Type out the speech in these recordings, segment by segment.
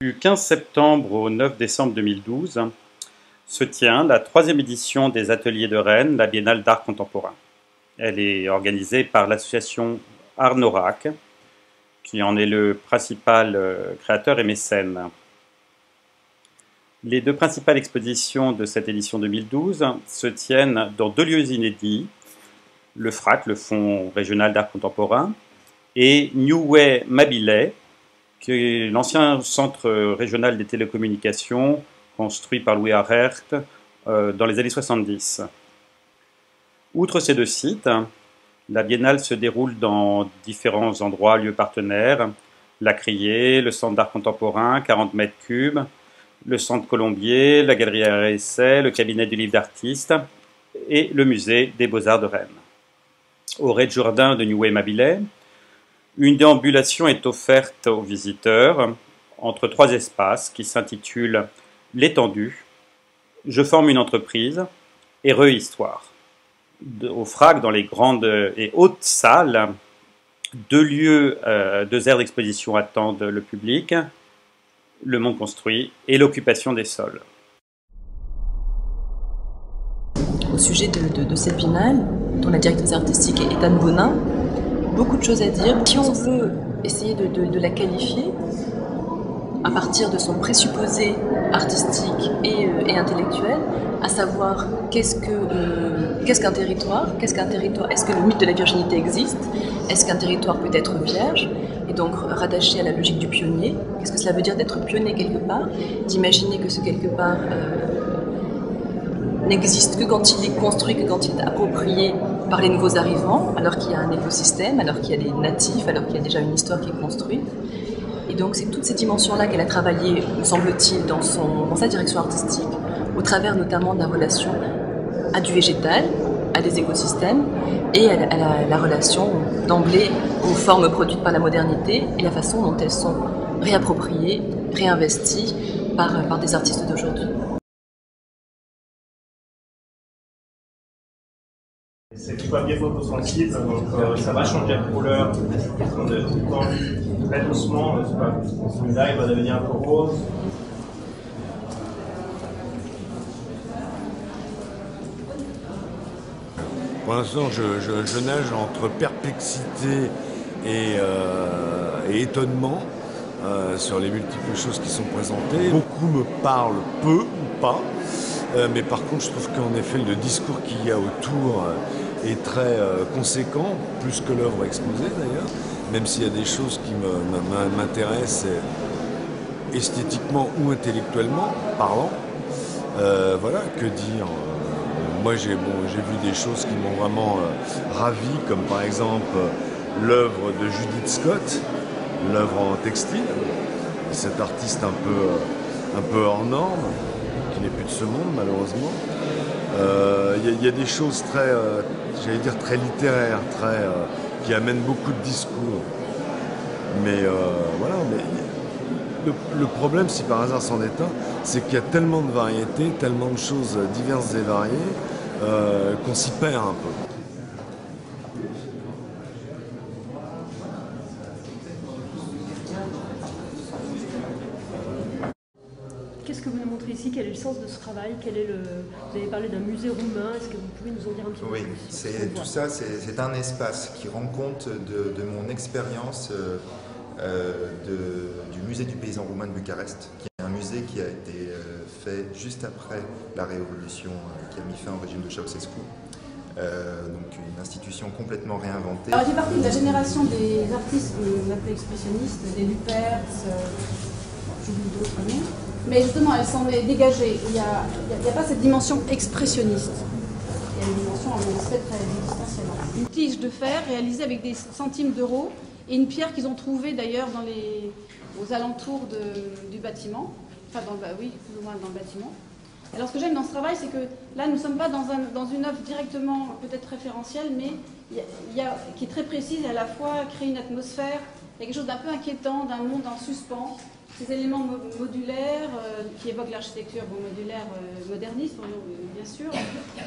Du 15 septembre au 9 décembre 2012 se tient la 3e édition des Ateliers de Rennes, la Biennale d'art contemporain. Elle est organisée par l'association Art Norac, qui en est le principal créateur et mécène. Les deux principales expositions de cette édition 2012 se tiennent dans deux lieux inédits, le FRAC, le Fonds régional d'art contemporain, et New Way Mabillay, qui est l'ancien centre régional des télécommunications construit par Louis Harert dans les années 70. Outre ces deux sites, la Biennale se déroule dans différents endroits, lieux partenaires, la Criée, le Centre d'art contemporain, 40 mètres cubes, le Centre Colombier, la Galerie Art et Essai, le Cabinet du livre d'artiste et le Musée des Beaux-Arts de Rennes. Au rez-de-jardin de New Way Mabillay, une déambulation est offerte aux visiteurs entre trois espaces qui s'intitulent L'étendue, Je forme une entreprise et Re-Histoire. Au FRAC, dans les grandes et hautes salles, deux aires d'exposition attendent le public, le monde construit et l'occupation des sols. Au sujet de cette biennale, dont la directrice artistique est Anne Bonin, beaucoup de choses à dire. Si on veut essayer de la qualifier à partir de son présupposé artistique et intellectuel, à savoir qu'est-ce qu'un territoire, est-ce que le mythe de la virginité existe, est-ce qu'un territoire peut être vierge, et donc rattaché à la logique du pionnier, qu'est-ce que cela veut dire d'être pionnier quelque part, d'imaginer que ce quelque part n'existe que quand il est construit, que quand il est approprié par les nouveaux arrivants, alors qu'il y a un écosystème, alors qu'il y a des natifs, alors qu'il y a déjà une histoire qui est construite. Et donc c'est toutes ces dimensions-là qu'elle a travaillées, me semble-t-il, dans sa direction artistique, au travers notamment de la relation à du végétal, à des écosystèmes, et à la relation d'emblée aux formes produites par la modernité et la façon dont elles sont réappropriées, réinvesties par des artistes d'aujourd'hui. C'est du papier photosensible, donc ça va changer la couleur. On est tout tendu très doucement. Celui-là, il va devenir un peu rose. Pour l'instant, je nage entre perplexité et étonnement sur les multiples choses qui sont présentées. Beaucoup me parlent peu ou pas. Mais par contre, je trouve qu'en effet, le discours qu'il y a autour est très conséquent, plus que l'œuvre exposée d'ailleurs, même s'il y a des choses qui m'intéressent esthétiquement ou intellectuellement parlant. Voilà, que dire. Moi, j'ai vu des choses qui m'ont vraiment ravi, comme par exemple l'œuvre de Judith Scott, l'œuvre en textile, cet artiste un peu hors norme, qui n'est plus de ce monde malheureusement. Il y a des choses très, j'allais dire très littéraires, qui amènent beaucoup de discours. Mais voilà. Mais le problème, si par hasard c'en est un, c'est qu'il y a tellement de variétés, tellement de choses diverses et variées, qu'on s'y perd un peu. Qu'est-ce que vous nous montrez ici? Quel est le sens de ce travail? Vous avez parlé d'un musée roumain, est-ce que vous pouvez nous en dire un petit peu plus? Oui, tout ça, c'est un espace qui rend compte de mon expérience du musée du paysan roumain de Bucarest, qui est un musée qui a été fait juste après la révolution qui a mis fin au régime de Ceausescu. Donc une institution complètement réinventée. Alors, j'ai partie de la génération des artistes qu'on appelle expressionnistes, des Lupertz, j'oublie d'autres noms. Mais justement, elles s'en est dégagées. Il n'y a pas cette dimension expressionniste. Il y a une dimension en fait très existentielle. Une tige de fer réalisée avec des centimes d'euros et une pierre qu'ils ont trouvée d'ailleurs aux alentours du bâtiment. Enfin, oui, plus ou moins dans le bâtiment. Alors, ce que j'aime dans ce travail, c'est que là, nous ne sommes pas dans une œuvre directement peut-être référentielle, mais qui est très précise et à la fois crée une atmosphère. Il y a quelque chose d'un peu inquiétant, d'un monde en suspens. Ces éléments modulaires qui évoquent l'architecture modulaire moderniste, bien sûr,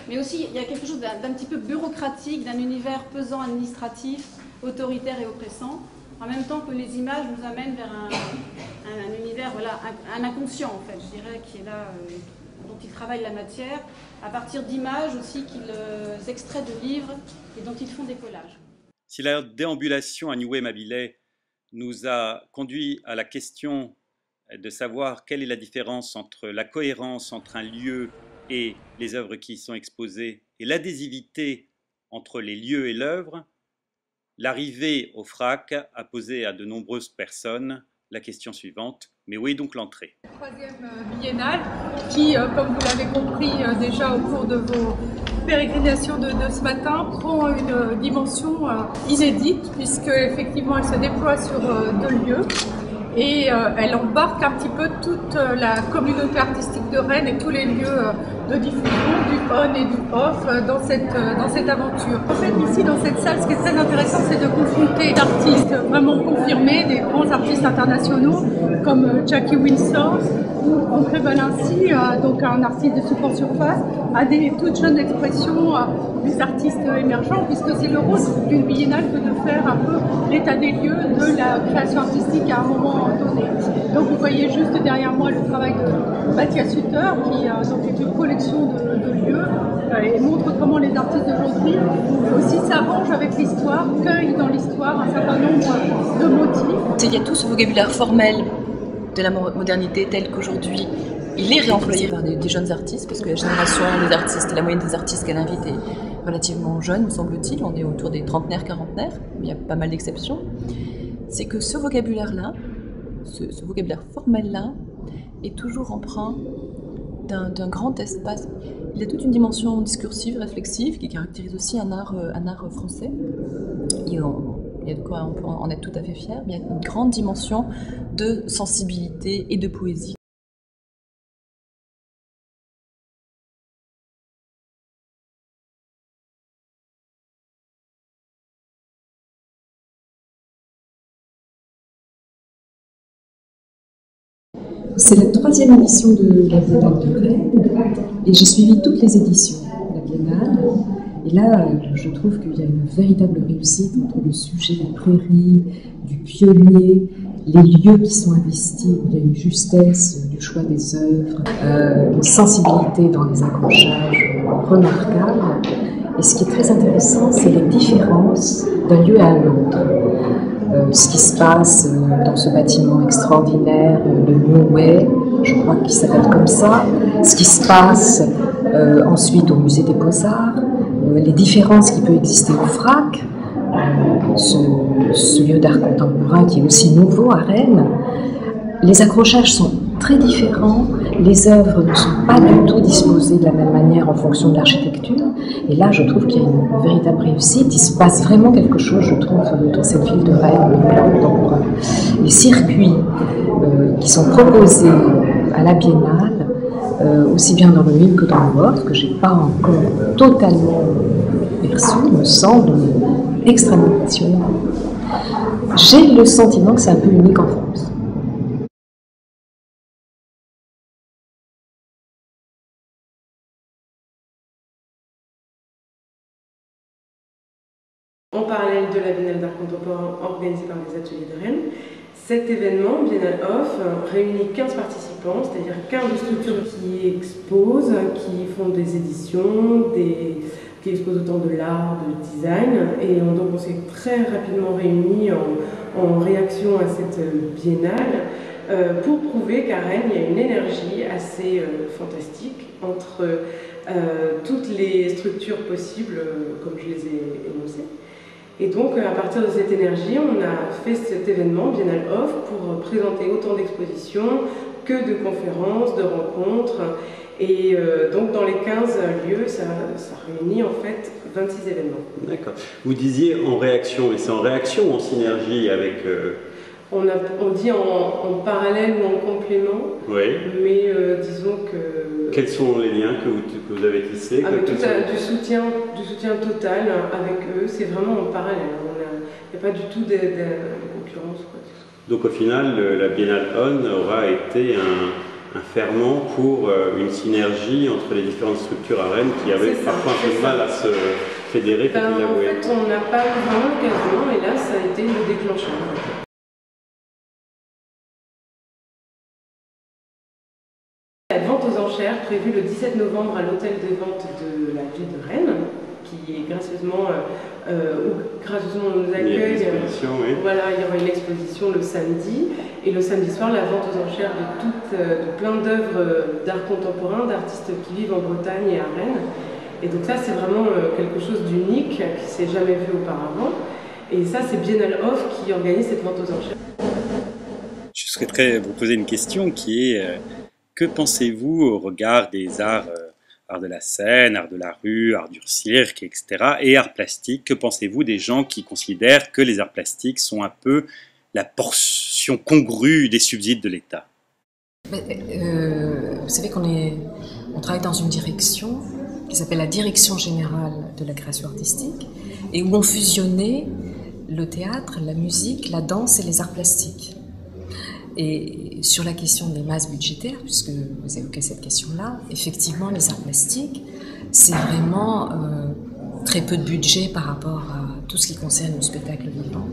mais aussi il y a quelque chose d'un petit peu bureaucratique, d'un univers pesant administratif, autoritaire et oppressant, en même temps que les images nous amènent vers un univers, voilà, un inconscient en fait, je dirais, qui est là, dont ils travaillent la matière, à partir d'images aussi qu'ils extraient de livres et dont ils font des collages. Si la déambulation à Nioué-Mabilais nous a conduit à la question de savoir quelle est la différence entre la cohérence entre un lieu et les œuvres qui y sont exposées et l'adhésivité entre les lieux et l'œuvre, l'arrivée au FRAC a posé à de nombreuses personnes la question suivante: mais où est donc l'entrée? Troisième biennale qui, comme vous l'avez compris déjà au cours de vos pérégrinations de ce matin, prend une dimension inédite puisque effectivement elle se déploie sur 2 lieux et elle embarque un petit peu toute la communauté artistique de Rennes et tous les lieux de diffusion du on et du off dans cette aventure. En fait, ici dans cette salle, ce qui est très intéressant, c'est de confronter d'artistes vraiment confirmés, des grands artistes internationaux comme Jackie Wilson ou André Valenci, donc un artiste de super surface, à des toutes jeunes expressions des artistes émergents, puisque c'est le rôle d'une biennale que de faire un peu l'état des lieux de la création artistique à un moment donné. Donc vous voyez juste derrière moi le travail de Mathias Hutter, qui donc est une collection de lieux et montre comment les artistes d'aujourd'hui aussi s'arrangent avec l'histoire, cueillent dans l'histoire un certain nombre de motifs. Il y a tout ce vocabulaire formel de la modernité tel qu'aujourd'hui il est réemployé par des jeunes artistes, parce que la génération des artistes, la moyenne des artistes qu'elle invite est relativement jeune, me semble-t-il. On est autour des trentenaires, quarantenaires, il y a pas mal d'exceptions. C'est que ce vocabulaire-là, ce vocabulaire formel-là, est toujours empreint d'un grand espace. Il a toute une dimension discursive, réflexive, qui caractérise aussi un art français. Il y a de quoi on peut en être tout à fait fier, mais il y a une grande dimension de sensibilité et de poésie. C'est la 3e édition de la Biennale de Rennes et j'ai suivi toutes les éditions de la Biennale. Et là, je trouve qu'il y a une véritable réussite entre le sujet des prairies, du pionnier, les lieux qui sont investis. Il y a une justesse du choix des œuvres, une sensibilité dans les accrochages remarquable. Et ce qui est très intéressant, c'est les différences d'un lieu à un autre. Ce qui se passe dans ce bâtiment extraordinaire, le Nioué, je crois qu'il s'appelle comme ça, ce qui se passe ensuite au musée des Beaux-Arts, les différences qui peuvent exister au FRAC, ce lieu d'art contemporain qui est aussi nouveau à Rennes. Les accrochages sont très différents, les œuvres ne sont pas du tout disposées de la même manière en fonction de l'architecture. Et là, je trouve qu'il y a une véritable réussite. Il se passe vraiment quelque chose, je trouve, dans cette ville de Rennes. Les circuits qui sont proposés à la Biennale, aussi bien dans le mille que dans le vôtre, que je n'ai pas encore totalement perçu, me semble extrêmement passionnant. J'ai le sentiment que c'est un peu unique en France. En parallèle de la Biennale d'art contemporain organisée par les ateliers de Rennes, cet événement, Biennale Off, réunit 15 participants, c'est-à-dire 15 structures qui exposent, qui font des éditions, qui exposent autant de l'art, de design, et donc on s'est très rapidement réunis en réaction à cette biennale pour prouver qu'à Rennes, il y a une énergie assez fantastique entre toutes les structures possibles, comme je les ai énoncées. Et donc, à partir de cette énergie, on a fait cet événement, Biennale Off, pour présenter autant d'expositions que de conférences, de rencontres. Et donc, dans les 15 lieux, ça réunit en fait 26 événements. D'accord. Vous disiez en réaction, et c'est en réaction ou en synergie avec... On dit en parallèle ou en complément, oui. Mais disons que... Quels sont les liens que vous avez tissés? Du soutien total avec eux, c'est vraiment en parallèle. Il n'y a pas du tout de concurrence. Donc au final, la Biennale On aura été un ferment pour une synergie entre les différentes structures à Rennes qui avaient parfois un peu de mal à fédéré que vous avouez? En fait, on n'a pas eu vraiment l'occasion, et là, ça a été le déclencheur. La vente aux enchères prévue le 17 novembre à l'hôtel des ventes de la ville de Rennes, qui est gracieusement, où on nous accueille. Oui. Voilà, il y aura une exposition le samedi, et le samedi soir, la vente aux enchères de plein d'œuvres d'art contemporain, d'artistes qui vivent en Bretagne et à Rennes. Et donc ça, c'est vraiment quelque chose d'unique, qui ne s'est jamais vu auparavant. Et ça, c'est Biennale Off qui organise cette vente aux enchères. Je souhaiterais vous poser une question qui est que pensez-vous au regard des arts, art de la scène, art de la rue, art du cirque, etc. et art plastique? Que pensez-vous des gens qui considèrent que les arts plastiques sont un peu la portion congrue des subsides de l'État? Vous savez on travaille dans une direction qui s'appelle la Direction Générale de la Création Artistique, et où on fusionnait le théâtre, la musique, la danse et les arts plastiques. Et sur la question des masses budgétaires, puisque vous évoquez cette question-là, effectivement, les arts plastiques, c'est vraiment très peu de budget par rapport à tout ce qui concerne le spectacle vivant.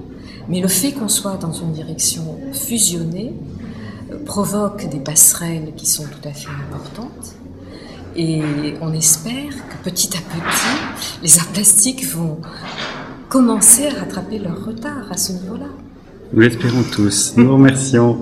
Mais le fait qu'on soit dans une direction fusionnée provoque des passerelles qui sont tout à fait importantes. Et on espère que petit à petit, les arts plastiques vont commencer à rattraper leur retard à ce niveau-là. Nous l'espérons tous. Nous remercions.